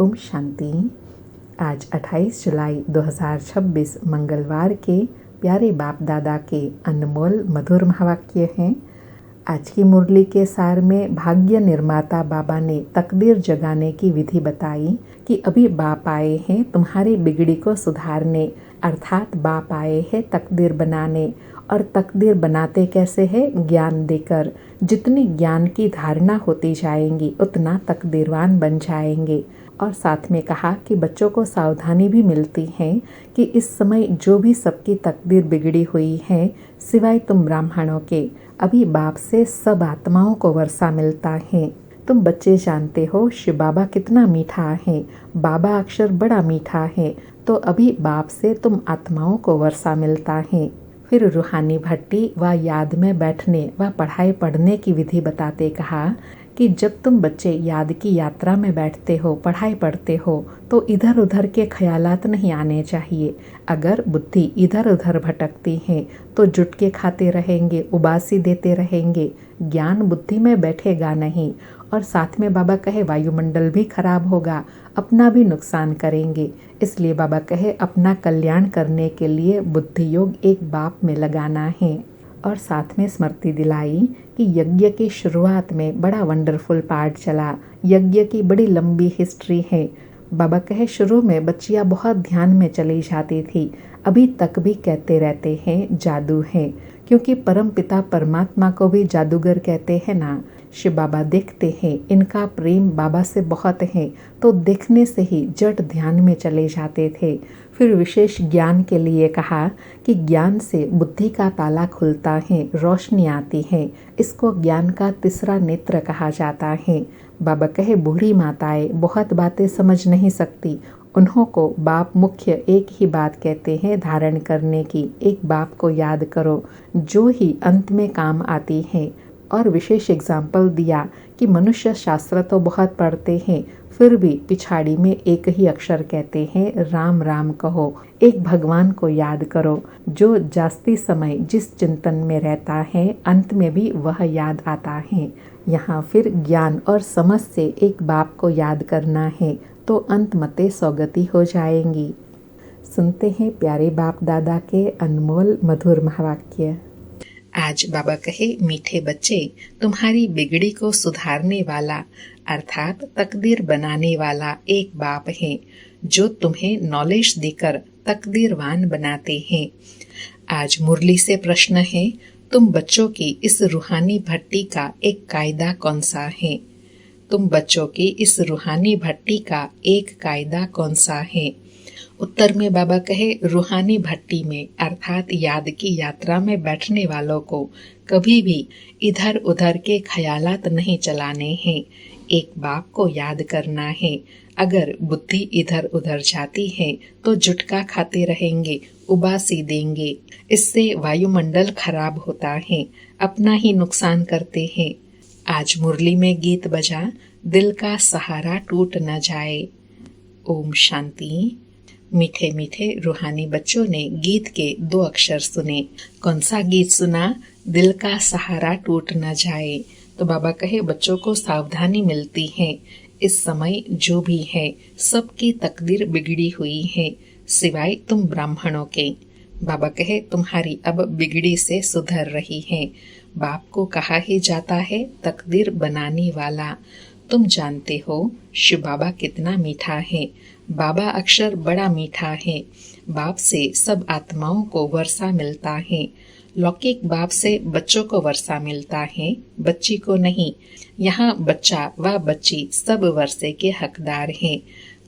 ओम शांति। आज 28 जुलाई 2026 मंगलवार के प्यारे बाप दादा के अनमोल मधुर महावाक्य हैं। आज की मुरली के सार में भाग्य निर्माता बाबा ने तकदीर जगाने की विधि बताई कि अभी बाप आए हैं तुम्हारी बिगड़ी को सुधारने, अर्थात बाप आए हैं तकदीर बनाने। और तकदीर बनाते कैसे है? ज्ञान देकर। जितनी ज्ञान की धारणा होती जाएंगी उतना तकदीरवान बन जाएंगे। और साथ में कहा कि बच्चों को सावधानी भी मिलती है कि इस समय जो भी सबकी तकदीर बिगड़ी हुई है, सिवाय तुम ब्राह्मणों के, अभी बाप से सब आत्माओं को वर्षा मिलता है। तुम बच्चे जानते हो शिव बाबा कितना मीठा है, बाबा अक्षर बड़ा मीठा है, तो अभी बाप से तुम आत्माओं को वर्षा मिलता है। फिर रूहानी भट्टी व याद में बैठने व पढ़ाई पढ़ने की विधि बताते कहा कि जब तुम बच्चे याद की यात्रा में बैठते हो, पढ़ाई पढ़ते हो, तो इधर उधर के ख्यालात नहीं आने चाहिए। अगर बुद्धि इधर उधर भटकती है तो जुटके खाते रहेंगे, उबासी देते रहेंगे, ज्ञान बुद्धि में बैठेगा नहीं। और साथ में बाबा कहे वायुमंडल भी खराब होगा, अपना भी नुकसान करेंगे। इसलिए बाबा कहे अपना कल्याण करने के लिए बुद्धि योग एक बाप में लगाना है। और साथ में स्मृति दिलाई कि यज्ञ की शुरुआत में बड़ा वंडरफुल पार्ट चला। यज्ञ की बड़ी लंबी हिस्ट्री है। बाबा कहे शुरू में बच्चियाँ बहुत ध्यान में चली जाती थी, अभी तक भी कहते रहते हैं जादू है, क्योंकि परम पिता परमात्मा को भी जादूगर कहते हैं ना। शिव बाबा देखते हैं, इनका प्रेम बाबा से बहुत है, तो देखने से ही जट ध्यान में चले जाते थे। फिर विशेष ज्ञान के लिए कहा कि ज्ञान से बुद्धि का ताला खुलता है, रोशनी आती है। इसको ज्ञान का तीसरा नेत्र कहा जाता है। बाबा कहे बूढ़ी माताएं बहुत बातें समझ नहीं सकती, उन्हों को बाप मुख्य एक ही बात कहते हैं धारण करने की, एक बाप को याद करो जो ही अंत में काम आती है। और विशेष एग्जाम्पल दिया कि मनुष्य शास्त्र तो बहुत पढ़ते हैं, फिर भी पिछाड़ी में एक ही अक्षर कहते हैं राम राम कहो, एक भगवान को याद करो। जो जास्ती समय जिस चिंतन में रहता है अंत में भी वह याद आता है। यहाँ फिर ज्ञान और समझ से एक बाप को याद करना है तो अंत मते सौगति हो जाएंगी। सुनते हैं प्यारे बाप दादा के अनमोल मधुर महावाक्य। आज बाबा कहे मीठे बच्चे, तुम्हारी बिगड़ी को सुधारने वाला अर्थात तकदीर बनाने वाला एक बाप है जो तुम्हें नॉलेज देकर तकदीरवान बनाते हैं। आज मुरली से प्रश्न है, तुम बच्चों की इस रूहानी भट्टी का एक कायदा कौन सा है? तुम बच्चों की इस रूहानी भट्टी का एक कायदा कौन सा है? उत्तर में बाबा कहे रूहानी भट्टी में अर्थात याद की यात्रा में बैठने वालों को कभी भी इधर उधर के ख्यालात नहीं चलाने हैं, एक बाप को याद करना है। अगर बुद्धि इधर उधर जाती है तो जुटका खाते रहेंगे, उबासी देंगे, इससे वायुमंडल खराब होता है, अपना ही नुकसान करते हैं। आज मुरली में गीत बजा, दिल का सहारा टूट न जाए। ओम शांति। मीठे मीठे रूहानी बच्चों ने गीत के 2 अक्षर सुने। कौन सा गीत सुना? दिल का सहारा टूट न जाए। तो बाबा कहे बच्चों को सावधानी मिलती है, इस समय जो भी है सबकी तकदीर बिगड़ी हुई है, सिवाय तुम ब्राह्मणों के। बाबा कहे तुम्हारी अब बिगड़ी से सुधर रही है। बाप को कहा ही जाता है तकदीर बनाने वाला। तुम जानते हो शिव बाबा कितना मीठा है, बाबा अक्षर बड़ा मीठा है। बाप से सब आत्माओं को वर्षा मिलता है। लौकिक बाप से बच्चों को वर्षा मिलता है, बच्ची को नहीं। यहाँ बच्चा व बच्ची सब वर्षे के हकदार हैं।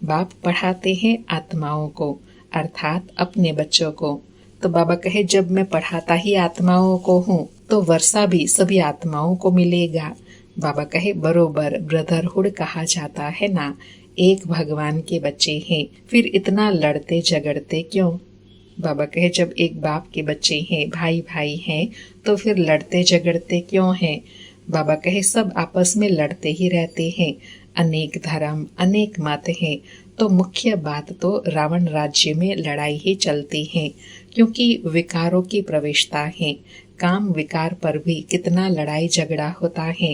बाप पढ़ाते हैं आत्माओं को अर्थात अपने बच्चों को। तो बाबा कहे जब मैं पढ़ाता ही आत्माओं को हूँ तो वर्षा भी सभी आत्माओं को मिलेगा। बाबा कहे बरोबर ब्रदरहुड कहा जाता है ना, एक भगवान के बच्चे हैं, फिर इतना लड़ते झगड़ते क्यों? बाबा कहे जब एक बाप के बच्चे हैं, भाई भाई हैं, तो फिर लड़ते झगड़ते क्यों हैं? बाबा कहे सब आपस में लड़ते ही रहते हैं, अनेक धर्म अनेक मत हैं, तो मुख्य बात तो रावण राज्य में लड़ाई ही चलती है, क्योंकि विकारों की प्रवेशता है। काम विकार पर भी कितना लड़ाई झगड़ा होता है।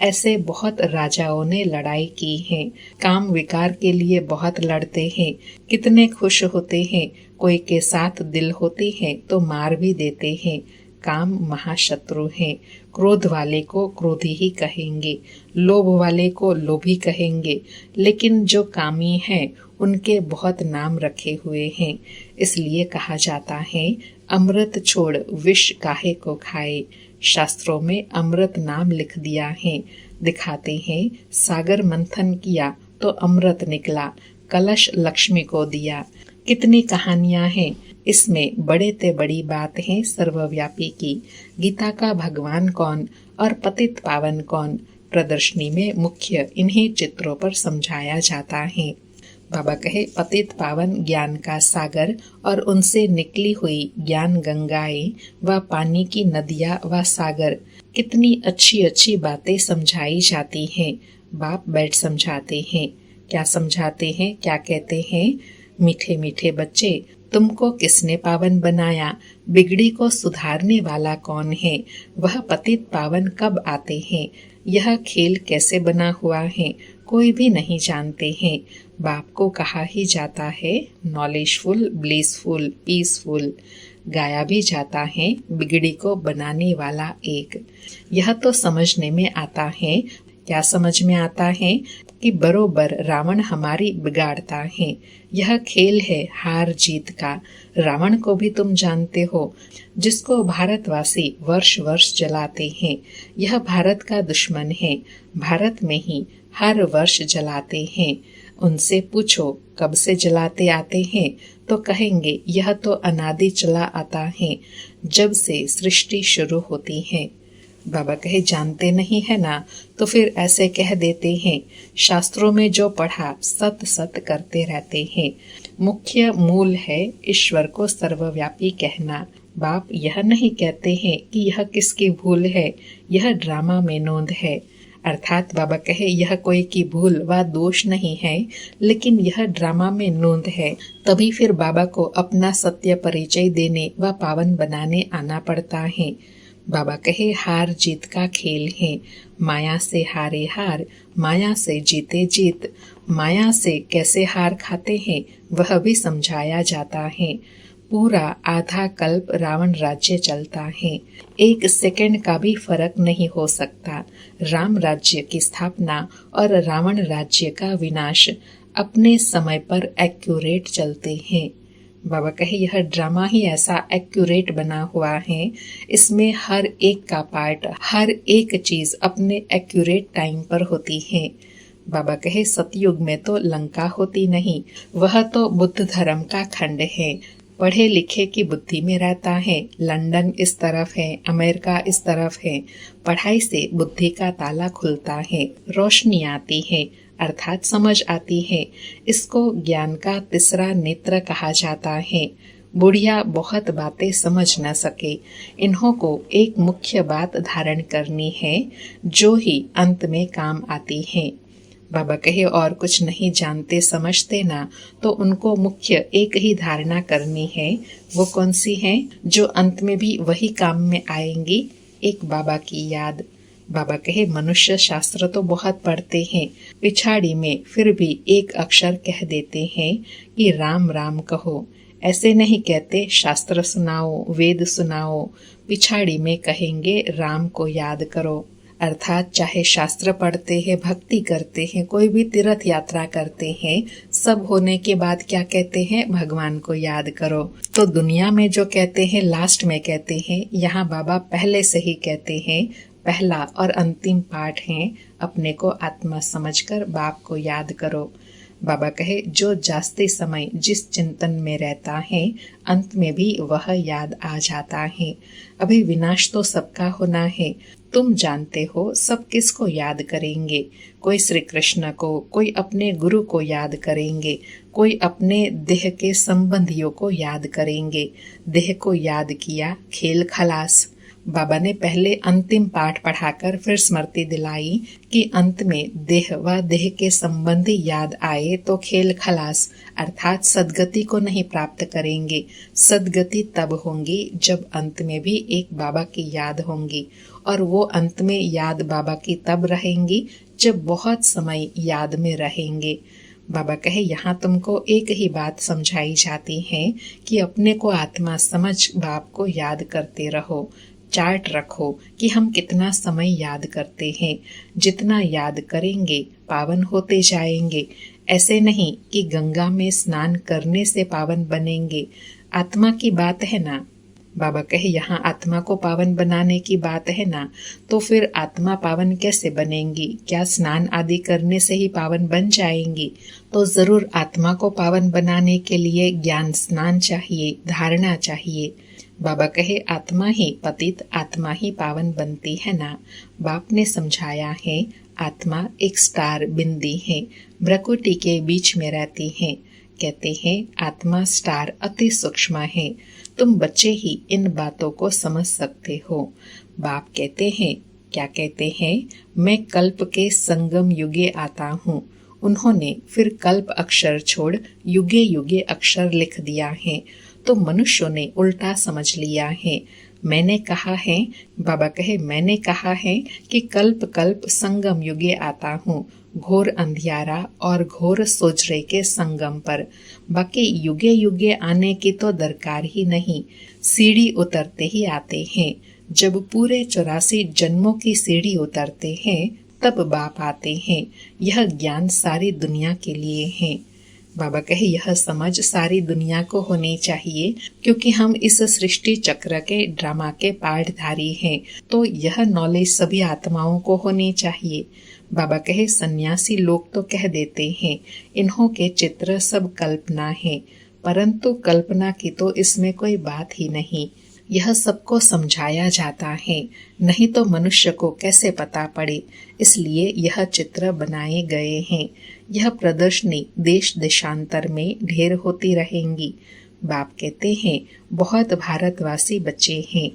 ऐसे बहुत राजाओं ने लड़ाई की है, काम विकार के लिए बहुत लड़ते हैं, कितने खुश होते हैं, कोई के साथ दिल होती है तो मार भी देते हैं। काम महाशत्रु है। क्रोध वाले को क्रोधी ही कहेंगे, लोभ वाले को लोभी कहेंगे, लेकिन जो कामी हैं उनके बहुत नाम रखे हुए हैं। इसलिए कहा जाता है, अमृत छोड़ विष काहे को खाए। शास्त्रों में अमृत नाम लिख दिया है। दिखाते हैं, सागर मंथन किया तो अमृत निकला, कलश लक्ष्मी को दिया। कितनी कहानियां हैं इसमें, बड़े ते बड़ी बात है सर्वव्यापी की। गीता का भगवान कौन और पतित पावन कौन, प्रदर्शनी में मुख्य इन्हीं चित्रों पर समझाया जाता है। बाबा कहे, पतित पावन ज्ञान का सागर और उनसे निकली हुई ज्ञान गंगाएं व पानी की नदियां व सागर, कितनी अच्छी अच्छी बातें समझाई जाती हैं। बाप बैठ समझाते हैं। क्या समझाते हैं, क्या कहते हैं? मीठे मीठे बच्चे, तुमको किसने पावन बनाया? बिगड़ी को सुधारने वाला कौन है? वह पतित पावन कब आते हैं? यह खेल कैसे बना हुआ है, कोई भी नहीं जानते हैं। बाप को कहा ही जाता है, नॉलेजफुल, ब्लिसफुल, पीसफुल। गाया भी जाता है, बिगड़ी को बनाने वाला एक। यह तो समझने में आता है। क्या समझ में आता है? कि बरोबर रावण हमारी बिगाड़ता है। यह खेल है हार जीत का। रावण को भी तुम जानते हो, जिसको भारतवासी वर्ष वर्ष जलाते हैं। यह भारत का दुश्मन है। भारत में ही हर वर्ष जलाते हैं। उनसे पूछो कब से जलाते आते हैं, तो कहेंगे यह तो अनादि चला आता है, जब से सृष्टि शुरू होती है। बाबा कहे, जानते नहीं है ना, तो फिर ऐसे कह देते हैं। शास्त्रों में जो पढ़ा सत सत करते रहते हैं। मुख्य मूल है ईश्वर को सर्वव्यापी कहना। बाप यह नहीं कहते हैं कि यह किसकी भूल है, यह ड्रामा में नोंद है। अर्थात बाबा कहे, यह कोई की भूल व दोष नहीं है, लेकिन यह ड्रामा में नोंद है। तभी फिर बाबा को अपना सत्य परिचय देने व पावन बनाने आना पड़ता है। बाबा कहे, हार जीत का खेल है। माया से हारे हार, माया से जीते जीत। माया से कैसे हार खाते हैं वह भी समझाया जाता है। पूरा आधा कल्प रावण राज्य चलता है। 1 सेकंड का भी फर्क नहीं हो सकता। राम राज्य की स्थापना और रावण राज्य का विनाश अपने समय पर एक्यूरेट चलते हैं। बाबा कहे, यह ड्रामा ही ऐसा एक्यूरेट बना हुआ है। इसमें हर एक का पार्ट, हर एक चीज अपने एक्यूरेट टाइम पर होती है। बाबा कहे, सतयुग में तो लंका होती नहीं, वह तो बुद्ध धर्म का खंड है। पढ़े लिखे की बुद्धि में रहता है। लंदन इस तरफ है, अमेरिका इस तरफ है। पढ़ाई से बुद्धि का ताला खुलता है, रोशनी आती है, अर्थात समझ आती है। इसको ज्ञान का तीसरा नेत्र कहा जाता है। बुढ़िया बहुत बातें समझ न सके, इन्हों को एक मुख्य बात धारण करनी है, जो ही अंत में काम आती है। बाबा कहे, और कुछ नहीं जानते समझते ना, तो उनको मुख्य एक ही धारणा करनी है। वो कौन सी है? जो अंत में भी वही काम में आएंगी, एक बाबा की याद। बाबा कहे, मनुष्य शास्त्र तो बहुत पढ़ते हैं, पिछाड़ी में फिर भी एक अक्षर कह देते हैं कि राम राम कहो। ऐसे नहीं कहते शास्त्र सुनाओ, वेद सुनाओ, पिछाड़ी में कहेंगे राम को याद करो। अर्थात चाहे शास्त्र पढ़ते हैं, भक्ति करते हैं, कोई भी तीर्थ यात्रा करते हैं, सब होने के बाद क्या कहते हैं? भगवान को याद करो। तो दुनिया में जो कहते हैं लास्ट में कहते हैं, यहाँ बाबा पहले से ही कहते हैं, पहला और अंतिम पाठ है, अपने को आत्मा समझकर बाप को याद करो। बाबा कहे, जो जास्ती समय जिस चिंतन में रहता है, अंत में भी वह याद आ जाता है। अभी विनाश तो सबका होना है। तुम जानते हो सब किसको याद करेंगे। कोई श्री कृष्ण को, कोई अपने गुरु को याद करेंगे, कोई अपने देह के संबंधियों को याद करेंगे। देह को याद किया, खेल खलास। बाबा ने पहले अंतिम पाठ पढ़ाकर फिर स्मृति दिलाई कि अंत में देह व देह के संबंधी याद आए तो खेल खलास, अर्थात सदगति को नहीं प्राप्त करेंगे। सदगति तब होंगी जब अंत में भी एक बाबा की याद होंगी, और वो अंत में याद बाबा की तब रहेंगी जब बहुत समय याद में रहेंगे। बाबा कहे, यहाँ तुमको एक ही बात समझाई जाती है कि अपने को आत्मा समझ बाप को याद करते रहो। चार्ट रखो कि हम कितना समय याद करते हैं। जितना याद करेंगे पावन होते जाएंगे। ऐसे नहीं कि गंगा में स्नान करने से पावन बनेंगे। आत्मा की बात है ना। बाबा कहे, यहाँ आत्मा को पावन बनाने की बात है ना, तो फिर आत्मा पावन कैसे बनेंगी? क्या स्नान आदि करने से ही पावन बन जाएंगी? तो जरूर आत्मा को पावन बनाने के लिए ज्ञान स्नान चाहिए, धारणा चाहिए। बाबा कहे, आत्मा ही पतित, आत्मा ही पावन बनती है ना। बाप ने समझाया है, आत्मा एक स्टार बिंदी है, भ्रकुटी के बीच में रहती है। कहते हैं आत्मा स्टार अति सूक्ष्म है। तुम बच्चे ही इन बातों को समझ सकते हो। बाप कहते हैं, क्या कहते हैं, मैं कल्प के संगम युगे आता हूँ। उन्होंने फिर कल्प अक्षर छोड़ युगे युगे अक्षर लिख दिया है, तो मनुष्यों ने उल्टा समझ लिया है। मैंने कहा है, बाबा कहे, मैंने कहा है कि कल्प कल्प संगम युगे आता हूँ, घोर अंधियारा और घोर सोजरे के संगम पर। बाकी युगे युगे आने की तो दरकार ही नहीं, सीढ़ी उतरते ही आते हैं। जब पूरे 84 जन्मों की सीढ़ी उतरते हैं तब बाप आते हैं। यह ज्ञान सारी दुनिया के लिए है। बाबा कहे, यह समझ सारी दुनिया को होनी चाहिए, क्योंकि हम इस सृष्टि चक्र के ड्रामा के पाठधारी हैं, तो यह नॉलेज सभी आत्माओं को होनी चाहिए। बाबा कहे, सन्यासी लोग तो कह देते हैं इन्हों के चित्र सब कल्पना है, परंतु कल्पना की तो इसमें कोई बात ही नहीं। यह सबको समझाया जाता है, नहीं तो मनुष्य को कैसे पता पड़े। इसलिए यह चित्र बनाए गए हैं। यह प्रदर्शनी देश देशांतर में ढेर होती रहेंगी। बाप कहते हैं, बहुत भारतवासी बच्चे हैं।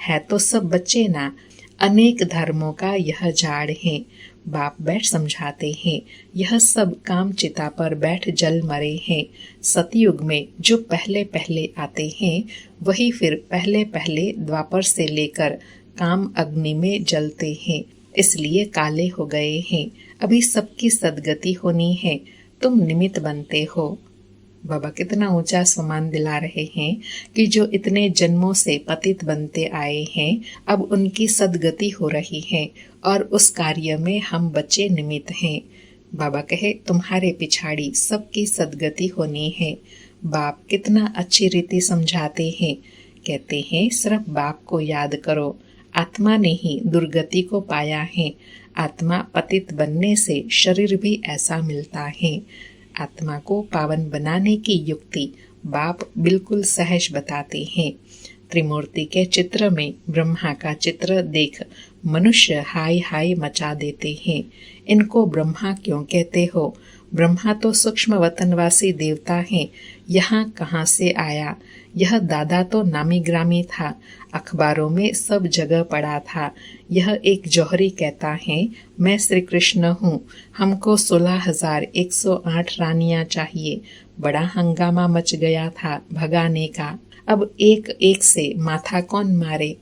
है तो सब बच्चे ना, अनेक धर्मों का यह जाड़ है। बाप बैठ समझाते हैं, यह सब काम चिता पर बैठ जल मरे हैं। सतयुग में जो पहले पहले आते हैं वही फिर पहले पहले द्वापर से लेकर काम अग्नि में जलते हैं, इसलिए काले हो गए हैं। अभी सबकी सदगति होनी है, तुम निमित्त बनते हो। बाबा कितना ऊंचा सम्मान दिला रहे हैं कि जो इतने जन्मों से पतित बनते आए हैं, अब उनकी सदगति हो रही है और उस कार्य में हम बच्चे निमित्त हैं। बाबा कहे, तुम्हारे पिछाड़ी सबकी सदगति होनी है। बाप कितना अच्छी रीति समझाते हैं। कहते हैं, सिर्फ बाप को याद करो। आत्मा ने ही दुर्गति को पाया है। आत्मा पतित बनने से शरीर भी ऐसा मिलता है। आत्मा को पावन बनाने की युक्ति बाप बिल्कुल सहज बताते हैं। त्रिमूर्ति के चित्र में ब्रह्मा का चित्र देख मनुष्य हाय हाय मचा देते हैं। इनको ब्रह्मा क्यों कहते हो? ब्रह्मा तो सूक्ष्म वतनवासी देवता हैं। यहाँ कहाँ से आया? यह दादा तो नामी ग्रामी था, अखबारों में सब जगह पड़ा था। यह एक जौहरी कहता है, मैं श्री कृष्ण हूँ, हमको 16,108 रानियां चाहिए। बड़ा हंगामा मच गया था भगाने का। अब एक एक से माथा कौन मारे?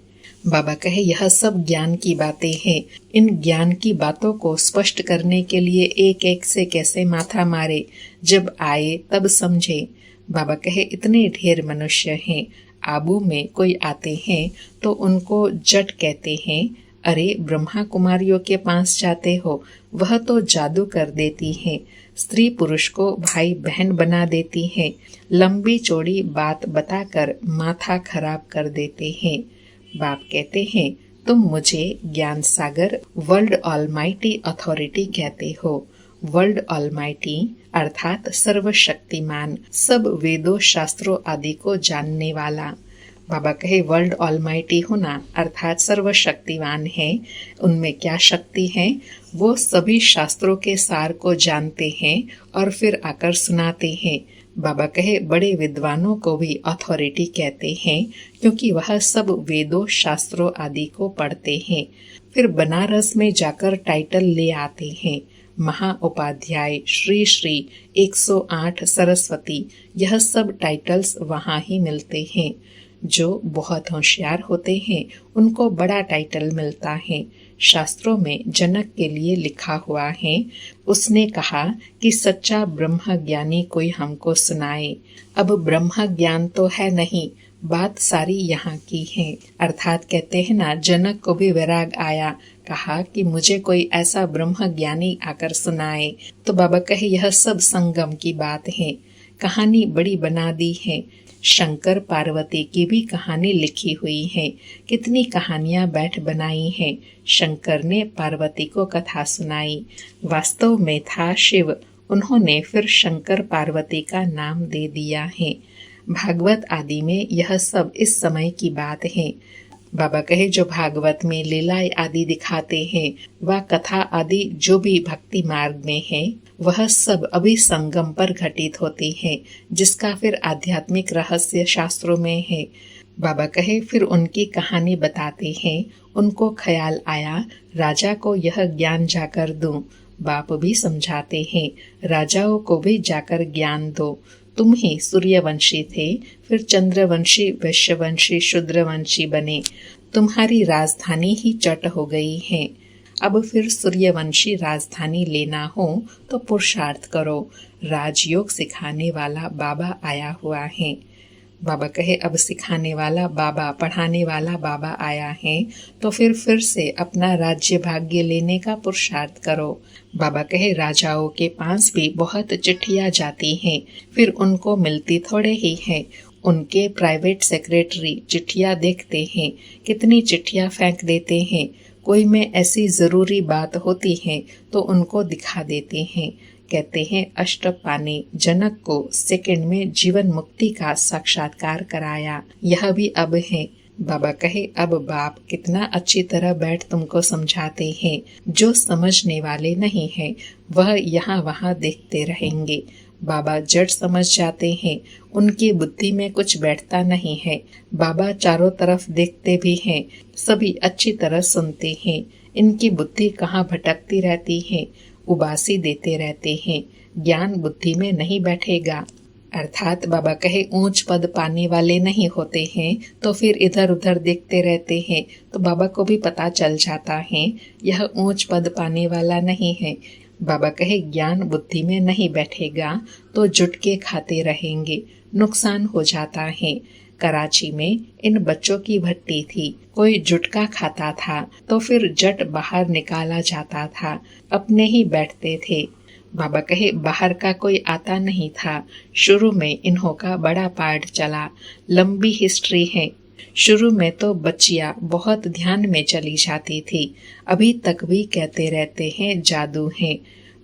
बाबा कहे, यह सब ज्ञान की बातें हैं। इन ज्ञान की बातों को स्पष्ट करने के लिए एक एक से कैसे माथा मारे? जब आए तब समझे। बाबा कहे, इतने ढेर मनुष्य हैं। आबू में कोई आते हैं तो उनको जट कहते हैं, अरे ब्रह्मा कुमारियों के पास जाते हो, वह तो जादू कर देती है। स्त्री पुरुष को भाई बहन बना देती है। लंबी चौड़ी बात बताकर माथा खराब कर देते हैं। बाप कहते हैं, तुम मुझे ज्ञान सागर वर्ल्ड ऑलमाइटी अथॉरिटी कहते हो। वर्ल्ड ऑलमाइटी अर्थात सर्वशक्तिमान, सब वेदों शास्त्रों आदि को जानने वाला। बाबा कहे, वर्ल्ड ऑलमाइटी होना अर्थात सर्वशक्तिवान है। उनमें क्या शक्ति है? वो सभी शास्त्रों के सार को जानते हैं और फिर आकर सुनाते हैं। बाबा कहे बड़े विद्वानों को भी अथॉरिटी कहते हैं, क्योंकि वह सब वेदों शास्त्रों आदि को पढ़ते हैं। फिर बनारस में जाकर टाइटल ले आते हैं, महा उपाध्याय, श्री श्री, 108 सरस्वती, यह सब टाइटल्स वहाँ ही मिलते हैं। जो बहुत होशियार होते हैं उनको बड़ा टाइटल मिलता है। शास्त्रों में जनक के लिए लिखा हुआ है, उसने कहा कि सच्चा ब्रह्म ज्ञानी कोई हमको सुनाए। अब ब्रह्म ज्ञान तो है नहीं, बात सारी यहाँ की है। अर्थात कहते हैं ना, जनक को भी वैराग आया, कहा कि मुझे कोई ऐसा ब्रह्म ज्ञानी आकर सुनाए। तो बाबा कहे यह सब संगम की बात है, कहानी बड़ी बना दी है। शंकर पार्वती की भी कहानी लिखी हुई है, कितनी कहानियां बैठ बनाई हैं। शंकर ने पार्वती को कथा सुनाई, वास्तव में था शिव, उन्होंने फिर शंकर पार्वती का नाम दे दिया है। भागवत आदि में यह सब इस समय की बात है। बाबा कहे जो भागवत में लीलाएं आदि दिखाते हैं, वह कथा आदि जो भी भक्ति मार्ग में है, वह सब अभी संगम पर घटित होती है, जिसका फिर आध्यात्मिक रहस्य शास्त्रों में है। बाबा कहे फिर उनकी कहानी बताते हैं। उनको ख्याल आया राजा को यह ज्ञान जाकर दूं। बाप भी समझाते हैं, राजाओं को भी जाकर ज्ञान दो। तुम ही सूर्यवंशी थे, फिर चंद्रवंशी, वैश्यवंशी, शूद्रवंशी बने, तुम्हारी राजधानी ही चट हो गई है। अब फिर सूर्यवंशी राजधानी लेना हो तो पुरुषार्थ करो। राजयोग सिखाने वाला बाबा आया हुआ है। बाबा कहे अब सिखाने वाला बाबा, पढ़ाने वाला बाबा आया है, तो फिर से अपना राज्य भाग्य लेने का पुरुषार्थ करो। बाबा कहे राजाओं के पास भी बहुत चिट्ठियां जाती हैं, फिर उनको मिलती थोड़े ही है। उनके प्राइवेट सेक्रेटरी चिट्ठियां देखते हैं, कितनी चिट्ठियां फेंक देते हैं। कोई में ऐसी जरूरी बात होती है तो उनको दिखा देते हैं। कहते हैं अष्टप्पा ने जनक को सेकंड में जीवन मुक्ति का साक्षात्कार कराया। यह भी अब है। बाबा कहे अब बाप कितना अच्छी तरह बैठ तुमको समझाते हैं। जो समझने वाले नहीं है वह यहाँ वहाँ देखते रहेंगे। बाबा जड़ समझ जाते हैं, उनकी बुद्धि में कुछ बैठता नहीं है। बाबा चारों तरफ देखते भी हैं, सभी अच्छी तरह सुनते हैं। इनकी बुद्धि कहाँ भटकती रहती है, उबासी देते रहते हैं। ज्ञान बुद्धि में नहीं बैठेगा। अर्थात बाबा कहे ऊंच पद पाने वाले नहीं होते हैं तो फिर इधर उधर देखते रहते हैं, तो बाबा को भी पता चल जाता है यह ऊंच पद पाने वाला नहीं है। बाबा कहे ज्ञान बुद्धि में नहीं बैठेगा तो जुटके खाते रहेंगे, नुकसान हो जाता है। कराची में इन बच्चों की भट्टी थी, कोई जुटका खाता था तो फिर जट बाहर निकाला जाता था, अपने ही बैठते थे। बाबा कहे बाहर का कोई आता नहीं था। शुरू में इन्हों का बड़ा पाठ चला, लंबी हिस्ट्री है। शुरू में तो बच्चियां बहुत ध्यान में चली जाती थी, अभी तक भी कहते रहते हैं जादू है।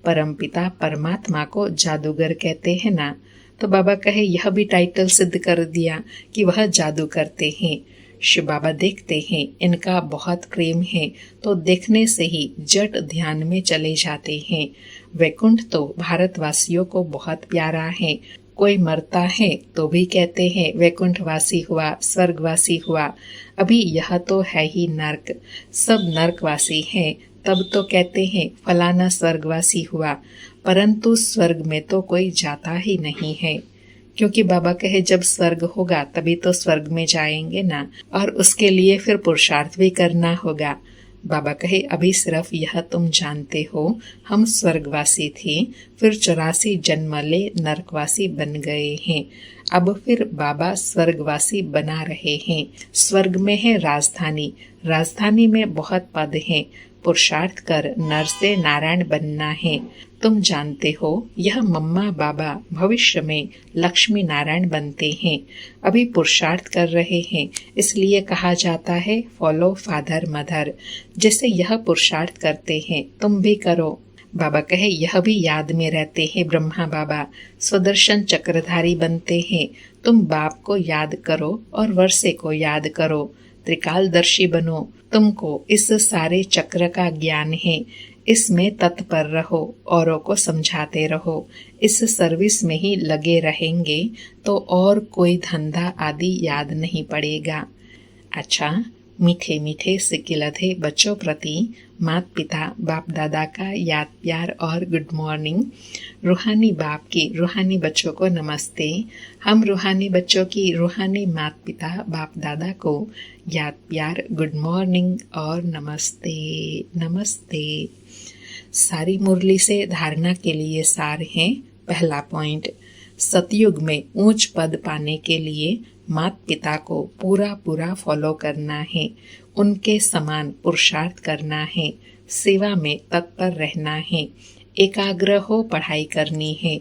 परमपिता परमात्मा को जादूगर कहते हैं ना, तो बाबा कहे यह भी टाइटल सिद्ध कर दिया कि वह जादू करते हैं। शिव बाबा देखते हैं इनका बहुत प्रेम है, तो देखने से ही जट ध्यान में चले जाते हैं। वैकुंठ तो भारतवासियों को बहुत प्यारा है। कोई मरता है तो भी कहते हैं वैकुंठवासी हुआ, स्वर्गवासी हुआ। अभी यह तो है ही नर्क, सब नर्कवासी हैं, तब तो कहते हैं फलाना स्वर्गवासी हुआ। परंतु स्वर्ग में तो कोई जाता ही नहीं है, क्योंकि बाबा कहे जब स्वर्ग होगा तभी तो स्वर्ग में जाएंगे ना, और उसके लिए फिर पुरुषार्थ भी करना होगा। बाबा कहे अभी सिर्फ यह तुम जानते हो, हम स्वर्गवासी थे, फिर 84 जन्म ले नरकवासी बन गए हैं। अब फिर बाबा स्वर्गवासी बना रहे हैं। स्वर्ग में है राजधानी, राजधानी में बहुत पद हैं। पुरुषार्थ कर नर से नारायण बनना है। तुम जानते हो यह मम्मा बाबा भविष्य में लक्ष्मी नारायण बनते हैं। अभी पुरुषार्थ कर रहे हैं, इसलिए कहा जाता है फॉलो फादर मदर। जैसे यह पुरुषार्थ करते हैं तुम भी करो। बाबा कहे यह भी याद में रहते हैं। ब्रह्मा बाबा स्वदर्शन चक्रधारी बनते हैं। तुम बाप को याद करो और वर्षे को याद करो, त्रिकालदर्शी बनो। तुमको इस सारे चक्र का ज्ञान है, इसमें तत्पर रहो, औरों को समझाते रहो। इस सर्विस में ही लगे रहेंगे तो और कोई धंधा आदि याद नहीं पड़ेगा। अच्छा, मीठे मीठे सिकिलधे बच्चों प्रति माता पिता बाप दादा का याद प्यार और गुड मॉर्निंग। रूहानी बाप की रूहानी बच्चों को नमस्ते। हम रूहानी बच्चों की रूहानी माता पिता बाप दादा को याद प्यार गुड मॉर्निंग और नमस्ते नमस्ते। सारी मुरली से धारणा के लिए सार है। पहला पॉइंट, सतयुग में ऊंच पद पाने के लिए माता पिता को पूरा फॉलो करना है, उनके समान पुरुषार्थ करना है, सेवा में तत्पर रहना है, एकाग्र हो पढ़ाई करनी है।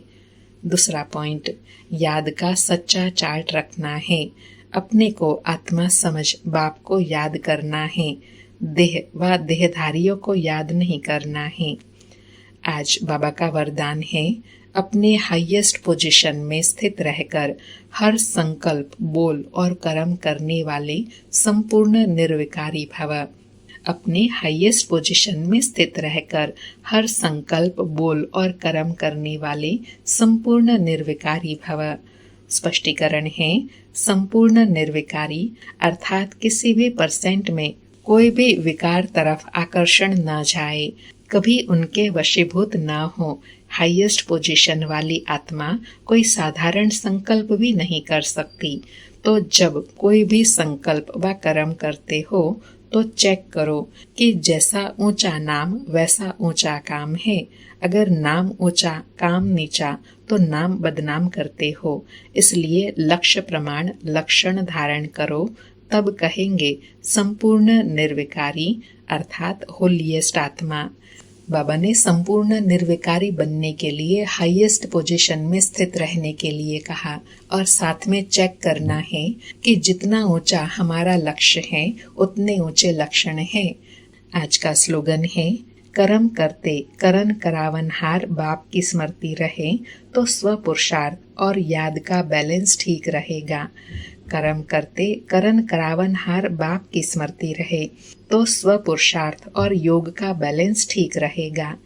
दूसरा पॉइंट, याद का सच्चा चार्ट रखना है, अपने को आत्मा समझ बाप को याद करना है, देह व देहधारियों को याद नहीं करना है। आज बाबा का वरदान है, अपने हाईएस्ट पोजीशन में स्थित रहकर हर संकल्प बोल और कर्म करने वाले संपूर्ण निर्विकारी भव। अपने हाईएस्ट पोजीशन में स्थित रहकर हर संकल्प बोल और कर्म करने वाले संपूर्ण निर्विकारी भव। स्पष्टीकरण है, संपूर्ण निर्विकारी अर्थात किसी भी परसेंट में कोई भी विकार तरफ आकर्षण न जाए, कभी उनके वशीभूत न हो। हाईएस्ट पोजीशन वाली आत्मा कोई साधारण संकल्प भी नहीं कर सकती। तो जब कोई भी संकल्प व कर्म करते हो तो चेक करो कि जैसा ऊंचा नाम वैसा ऊंचा काम है। अगर नाम ऊंचा काम नीचा तो नाम बदनाम करते हो। इसलिए लक्ष्य प्रमाण लक्षण धारण करो, तब कहेंगे संपूर्ण निर्विकारी अर्थात होलिएस्ट आत्मा। बाबा ने संपूर्ण निर्विकारी बनने के लिए हाईएस्ट पोजीशन में स्थित रहने के लिए कहा और साथ में चेक करना है कि जितना ऊंचा हमारा लक्ष्य है उतने ऊंचे लक्षण हैं। आज का स्लोगन है, कर्म करते करन करावनहार बाप की स्मृति रहे तो स्व पुरुषार्थ और याद का बैलेंस ठीक रहेगा। कर्म करते करन करावनहार बाप की स्मृति रहे तो स्व पुरुषार्थ और योग का बैलेंस ठीक रहेगा।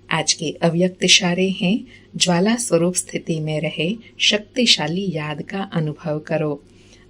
आज के अव्यक्त इशारे हैं, ज्वाला स्वरूप स्थिति में रहे शक्तिशाली याद का अनुभव करो।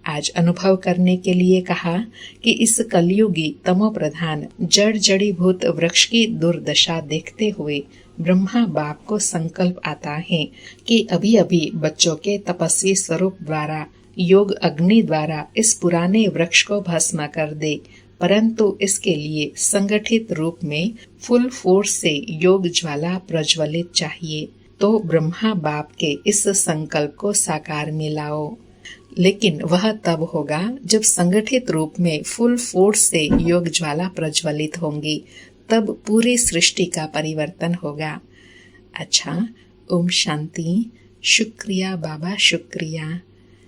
आज अनुभव करने के लिए कहा कि इस कलयुगी तमो प्रधान जड़ जड़ीभूत वृक्ष की दुर्दशा देखते हुए ब्रह्मा बाप को संकल्प आता है कि अभी अभी बच्चों के तपस्वी स्वरूप द्वारा योग अग्नि द्वारा इस पुराने वृक्ष को भस्म कर दे, परंतु इसके लिए संगठित रूप में फुल फोर्स से योग ज्वाला प्रज्वलित चाहिए। तो ब्रह्मा बाप के इस संकल्प को साकार में लाओ। लेकिन वह तब होगा जब संगठित रूप में फुल फोर्स से योग ज्वाला प्रज्वलित होंगी, तब पूरी सृष्टि का परिवर्तन होगा। अच्छा, ओम शांति। शुक्रिया बाबा, शुक्रिया।